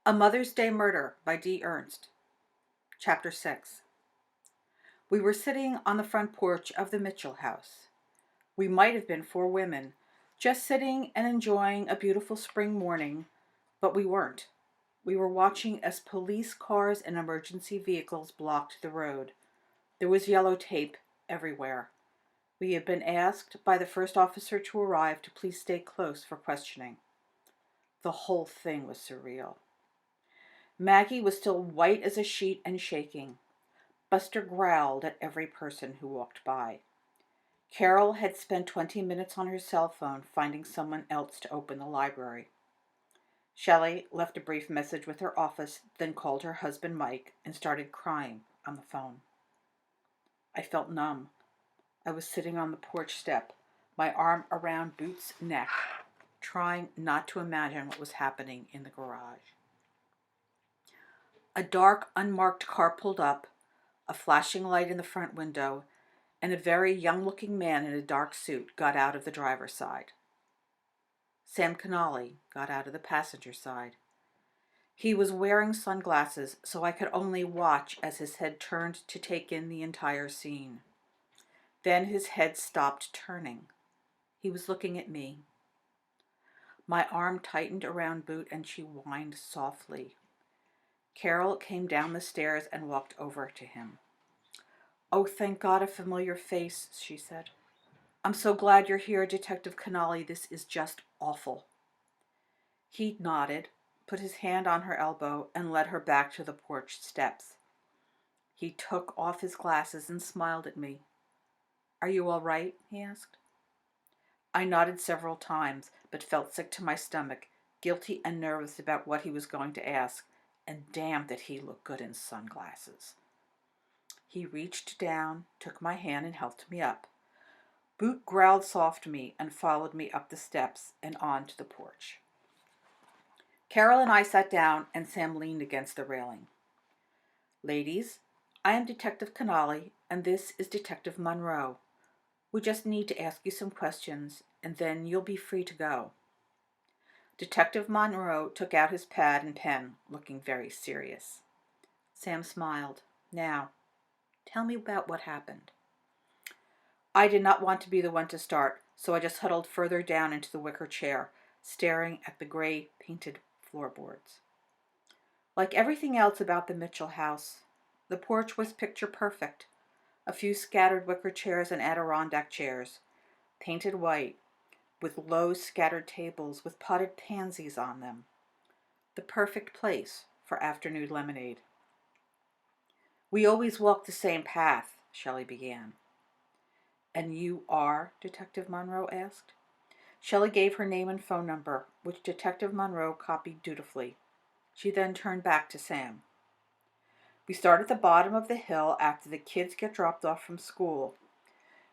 A Mother's Day Murder by Dee Ernst. Chapter 6. We were sitting on the front porch of the Mitchell house. We might have been four women, just sitting and enjoying a beautiful spring morning, but we weren't. We were watching as police cars and emergency vehicles blocked the road. There was yellow tape everywhere. We had been asked by the first officer to arrive to please stay close for questioning. The whole thing was surreal. Maggie was still white as a sheet and shaking. Buster growled at every person who walked by. Carol had spent 20 minutes on her cell phone finding someone else to open the library. Shelley left a brief message with her office, then called her husband Mike and started crying on the phone. I felt numb. I was sitting on the porch step, my arm around Boot's neck, trying not to imagine what was happening in the garage. A dark, unmarked car pulled up, a flashing light in the front window, and a very young-looking man in a dark suit got out of the driver's side. Sam Connolly got out of the passenger side. He was wearing sunglasses, so I could only watch as his head turned to take in the entire scene. Then his head stopped turning. He was looking at me. My arm tightened around Boot and she whined softly. Carol came down the stairs and walked over to him. "Oh, thank God, a familiar face," she said. "I'm so glad you're here, Detective Connolly. This is just awful." He nodded, put his hand on her elbow, and led her back to the porch steps. He took off his glasses and smiled at me. "Are you all right?" he asked. I nodded several times, but felt sick to my stomach, guilty and nervous about what he was going to ask, and damned that he looked good in sunglasses. He reached down, took my hand, and helped me up. Boot growled soft to me and followed me up the steps and on to the porch. Carol and I sat down, and Sam leaned against the railing. "Ladies, I am Detective Connolly, and this is Detective Monroe. We just need to ask you some questions, and then you'll be free to go." Detective Monroe took out his pad and pen, looking very serious. Sam smiled. "Now, tell me about what happened." I did not want to be the one to start, so I just huddled further down into the wicker chair, staring at the gray painted floorboards. Like everything else about the Mitchell house, the porch was picture perfect. A few scattered wicker chairs and Adirondack chairs, painted white, with low scattered tables with potted pansies on them. The perfect place for afternoon lemonade. "We always walk the same path," Shelley began. "And you are?" Detective Monroe asked. Shelley gave her name and phone number, which Detective Monroe copied dutifully. She then turned back to Sam. "We start at the bottom of the hill after the kids get dropped off from school.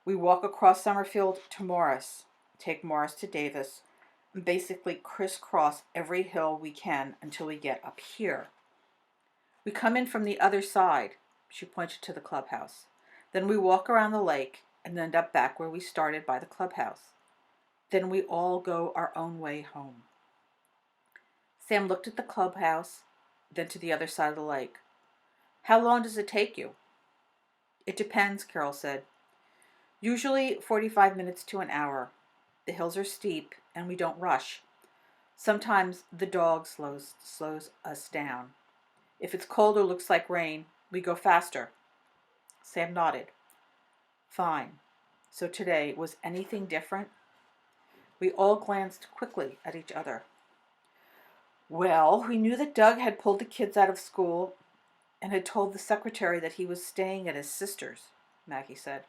We walk across Summerfield to Morris, take Morris to Davis, and basically crisscross every hill we can until we get up here. We come in from the other side," she pointed to the clubhouse. "Then we walk around the lake and end up back where we started by the clubhouse. Then we all go our own way home." Sam looked at the clubhouse, then to the other side of the lake. "How long does it take you?" "It depends," Carol said. "Usually 45 minutes to an hour. The hills are steep, and we don't rush. Sometimes the dog slows us down. If it's cold or looks like rain, we go faster." Sam nodded. "Fine. So today, was anything different?" We all glanced quickly at each other. "Well, we knew that Doug had pulled the kids out of school and had told the secretary that he was staying at his sister's," Maggie said.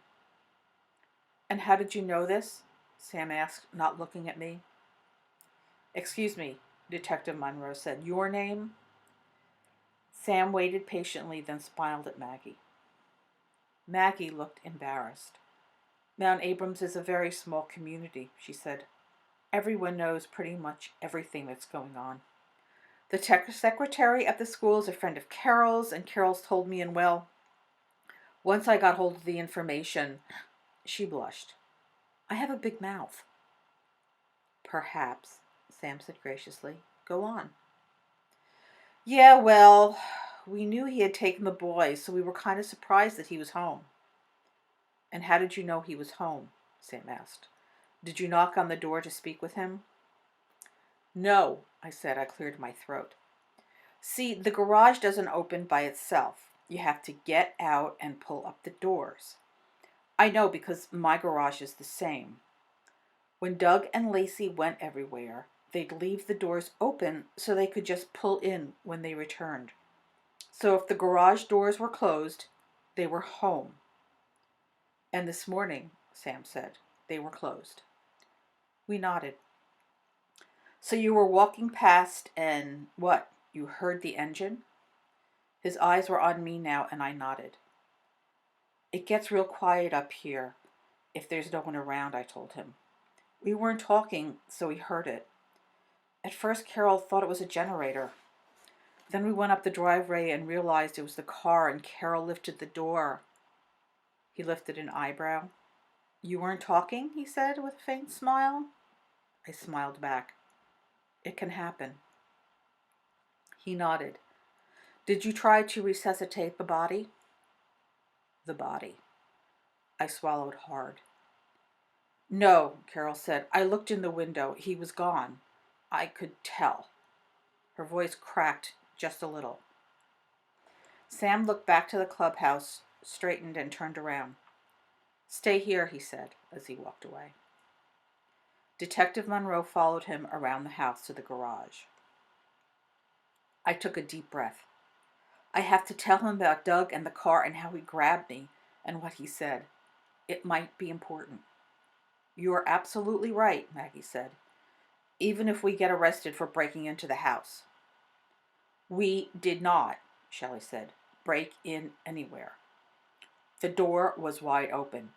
"And how did you know this?" Sam asked, not looking at me. "Excuse me," Detective Monroe said. "Your name?" Sam waited patiently, then smiled at Maggie. Maggie looked embarrassed. "Mount Abrams is a very small community," she said. "Everyone knows pretty much everything that's going on. The secretary at the school is a friend of Carol's, and Carol's told me, and well, once I got hold of the information," she blushed. "I have a big mouth." "Perhaps," Sam said graciously. "Go on." Yeah, well, we knew he had taken the boy, so we were kind of surprised that he was home. And how did you know he was home? Sam asked. Did you knock on the door to speak with him? No, I said. I cleared my throat. See, the garage doesn't open by itself. You have to get out and pull up the doors. I know because my garage is the same. When Doug and Lacey went everywhere, they'd leave the doors open so they could just pull in when they returned. So if the garage doors were closed, they were home. And this morning, Sam said, they were closed. We nodded. So you were walking past and what? You heard the engine? His eyes were on me now and I nodded. It gets real quiet up here if there's no one around, I told him. We weren't talking, so he heard it. At first, Carol thought it was a generator. Then we went up the driveway and realized it was the car, and Carol lifted the door. He lifted an eyebrow. You weren't talking, he said with a faint smile. I smiled back. It can happen. He nodded. Did you try to resuscitate the body? The body. I swallowed hard. No, Carol said. I looked in the window. He was gone. I could tell. Her voice cracked just a little. Sam looked back to the clubhouse, straightened, and turned around. Stay here, he said as he walked away. Detective Monroe followed him around the house to the garage. I took a deep breath. I have to tell him about Doug and the car and how he grabbed me and what he said. It might be important. You are absolutely right, Maggie said. Even if we get arrested for breaking into the house. We did not, Shelley said, break in anywhere. The door was wide open,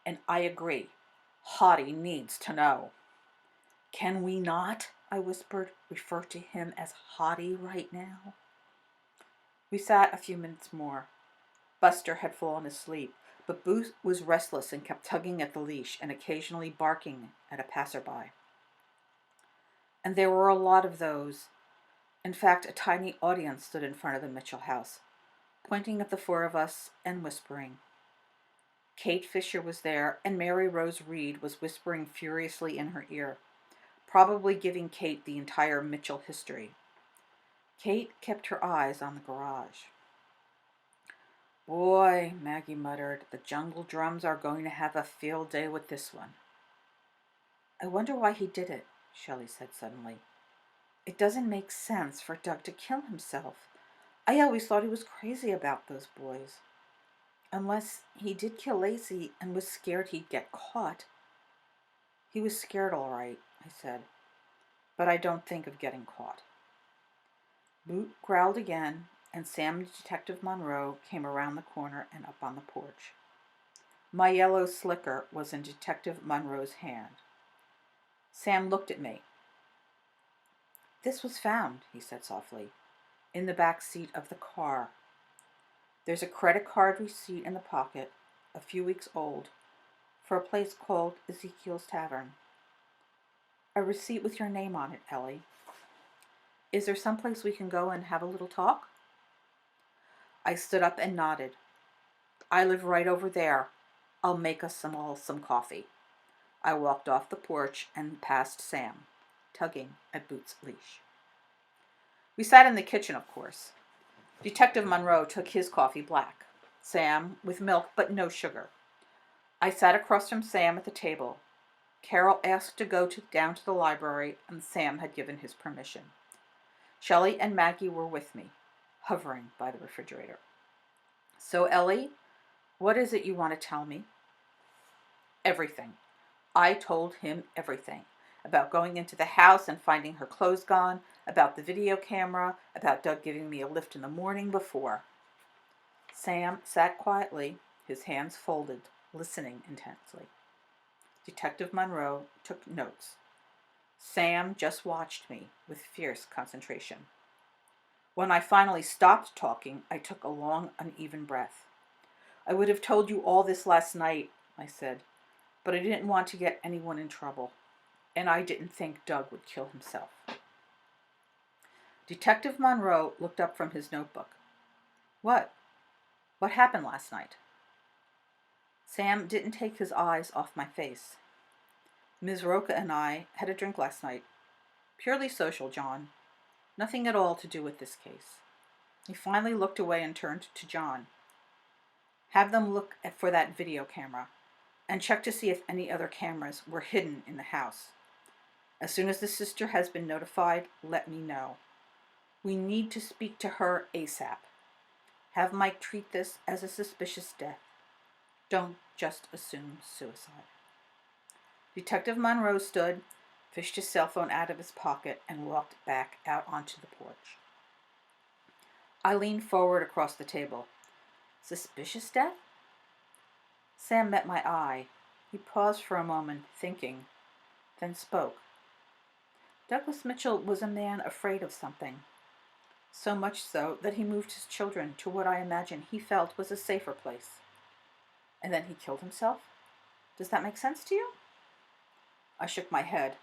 and I agree. Hottie needs to know. Can we not, I whispered, refer to him as Hottie right now? We sat a few minutes more. Buster had fallen asleep, but Booth was restless and kept tugging at the leash and occasionally barking at a passerby. And there were a lot of those. In fact, a tiny audience stood in front of the Mitchell house, pointing at the four of us and whispering. Kate Fisher was there, and Mary Rose Reed was whispering furiously in her ear, probably giving Kate the entire Mitchell history. Kate kept her eyes on the garage. Boy, Maggie muttered, the jungle drums are going to have a field day with this one. I wonder why he did it, Shelley said suddenly. It doesn't make sense for Doug to kill himself. I always thought he was crazy about those boys. Unless he did kill Lacey and was scared he'd get caught. He was scared, all right, I said, but I don't think of getting caught. Boot growled again, and Sam and Detective Monroe came around the corner and up on the porch. My yellow slicker was in Detective Monroe's hand. Sam looked at me. This was found, he said softly, in the back seat of the car. There's a credit card receipt in the pocket, a few weeks old, for a place called Ezekiel's Tavern. A receipt with your name on it, Ellie. Is there someplace we can go and have a little talk? I stood up and nodded. I live right over there. I'll make us all some coffee. I walked off the porch and past Sam, tugging at Boots' leash. We sat in the kitchen, of course. Detective Monroe took his coffee black. Sam with milk but no sugar. I sat across from Sam at the table. Carol asked to go down to the library, and Sam had given his permission. Shelley and Maggie were with me, hovering by the refrigerator. So, Ellie, what is it you want to tell me? Everything. I told him everything. About going into the house and finding her clothes gone, about the video camera, about Doug giving me a lift in the morning before. Sam sat quietly, his hands folded, listening intensely. Detective Monroe took notes. Sam just watched me with fierce concentration. When I finally stopped talking, I took a long, uneven breath. I would have told you all this last night, I said, but I didn't want to get anyone in trouble, and I didn't think Doug would kill himself. Detective Monroe looked up from his notebook. What? What happened last night? Sam didn't take his eyes off my face. Ms. Roca and I had a drink last night. Purely social, John. Nothing at all to do with this case. He finally looked away and turned to John. Have them look for that video camera and check to see if any other cameras were hidden in the house. As soon as the sister has been notified, let me know. We need to speak to her ASAP. Have Mike treat this as a suspicious death. Don't just assume suicide. Detective Monroe stood, fished his cell phone out of his pocket, and walked back out onto the porch. I leaned forward across the table. Suspicious death? Sam met my eye. He paused for a moment, thinking, then spoke. Douglas Mitchell was a man afraid of something. So much so that he moved his children to what I imagine he felt was a safer place. And then he killed himself? Does that make sense to you? I shook my head.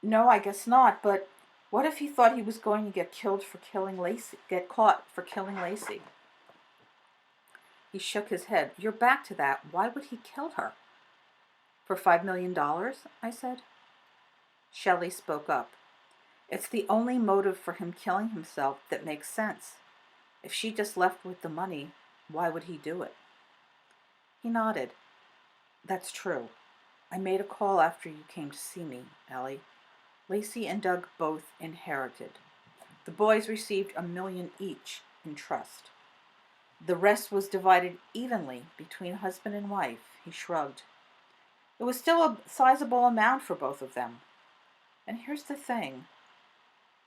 No, I guess not, but what if he thought he was going to get caught for killing Lacey? He shook his head. You're back to that. Why would he kill her? For $5 million, I said. Shelley spoke up. It's the only motive for him killing himself that makes sense. If she just left with the money, why would he do it? He nodded. That's true. I made a call after you came to see me, Ellie. Lacey and Doug both inherited. The boys received $1 million each in trust. The rest was divided evenly between husband and wife. He shrugged. It was still a sizable amount for both of them. And here's the thing.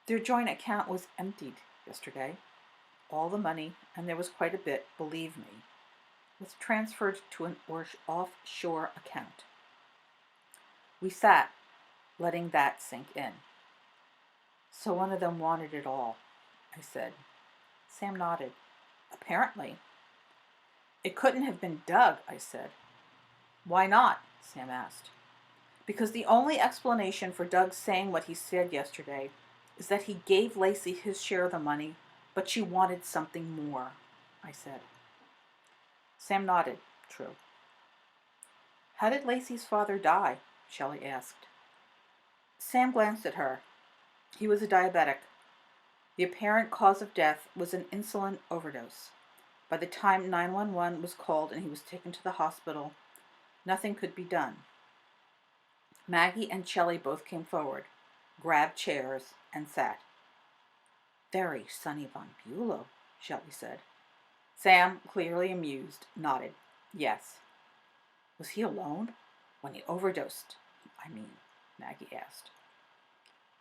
Their joint account was emptied yesterday. All the money, and there was quite a bit, believe me, was transferred to an offshore account. We sat, letting that sink in. So one of them wanted it all, I said. Sam nodded. Apparently. It couldn't have been Doug, I said. Why not? Sam asked. Because the only explanation for Doug saying what he said yesterday is that he gave Lacey his share of the money, but she wanted something more, I said. Sam nodded. True. How did Lacey's father die? Shelley asked. Sam glanced at her. He was a diabetic. The apparent cause of death was an insulin overdose. By the time 911 was called and he was taken to the hospital, nothing could be done. Maggie and Shelley both came forward, grabbed chairs, and sat. Very Sonny von Bulow, Shelley said. Sam, clearly amused, nodded. Yes. Was he alone? When he overdosed, Maggie asked.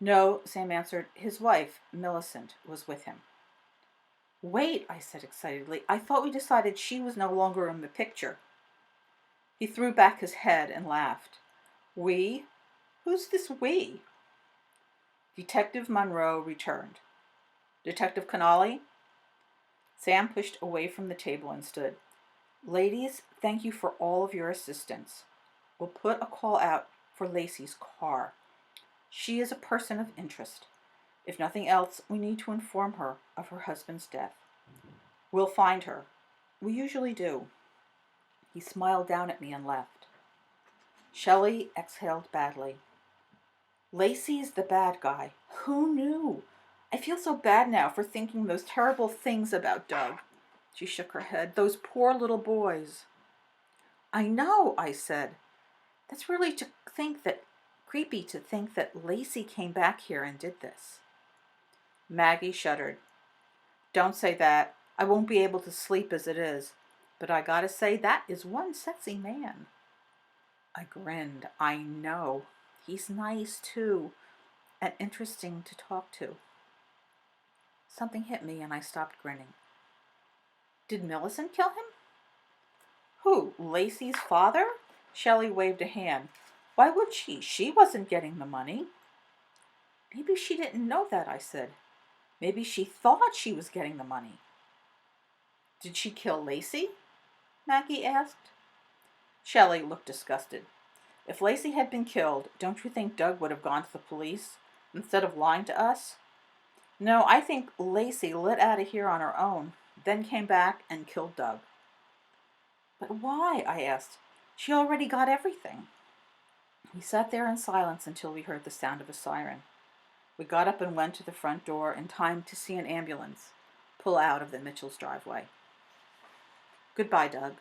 No, Sam answered. His wife, Millicent, was with him. Wait, I said excitedly. I thought we decided she was no longer in the picture. He threw back his head and laughed. We? Who's this we? Detective Monroe returned. Detective Connolly? Sam pushed away from the table and stood. Ladies, thank you for all of your assistance. We'll put a call out for Lacey's car. She is a person of interest. If nothing else, we need to inform her of her husband's death. We'll find her. We usually do. He smiled down at me and left. Shelley exhaled badly. Lacey's the bad guy. Who knew? I feel so bad now for thinking those terrible things about Doug. She shook her head. Those poor little boys. I know, I said. That's really creepy to think that Lacey came back here and did this. Maggie shuddered. Don't say that. I won't be able to sleep as it is. But I gotta say, that is one sexy man. I grinned. I know. He's nice, too, and interesting to talk to. Something hit me and I stopped grinning. Did Millicent kill him? Who, Lacey's father? Shelley waved a hand. Why would she? She wasn't getting the money. Maybe she didn't know that, I said. Maybe she thought she was getting the money. Did she kill Lacey? Maggie asked. Shelley looked disgusted. If Lacey had been killed, don't you think Doug would have gone to the police instead of lying to us? No, I think Lacey lit out of here on her own, then came back and killed Doug. But why? I asked. She already got everything. We sat there in silence until we heard the sound of a siren. We got up and went to the front door in time to see an ambulance pull out of the Mitchell's driveway. Goodbye, Doug.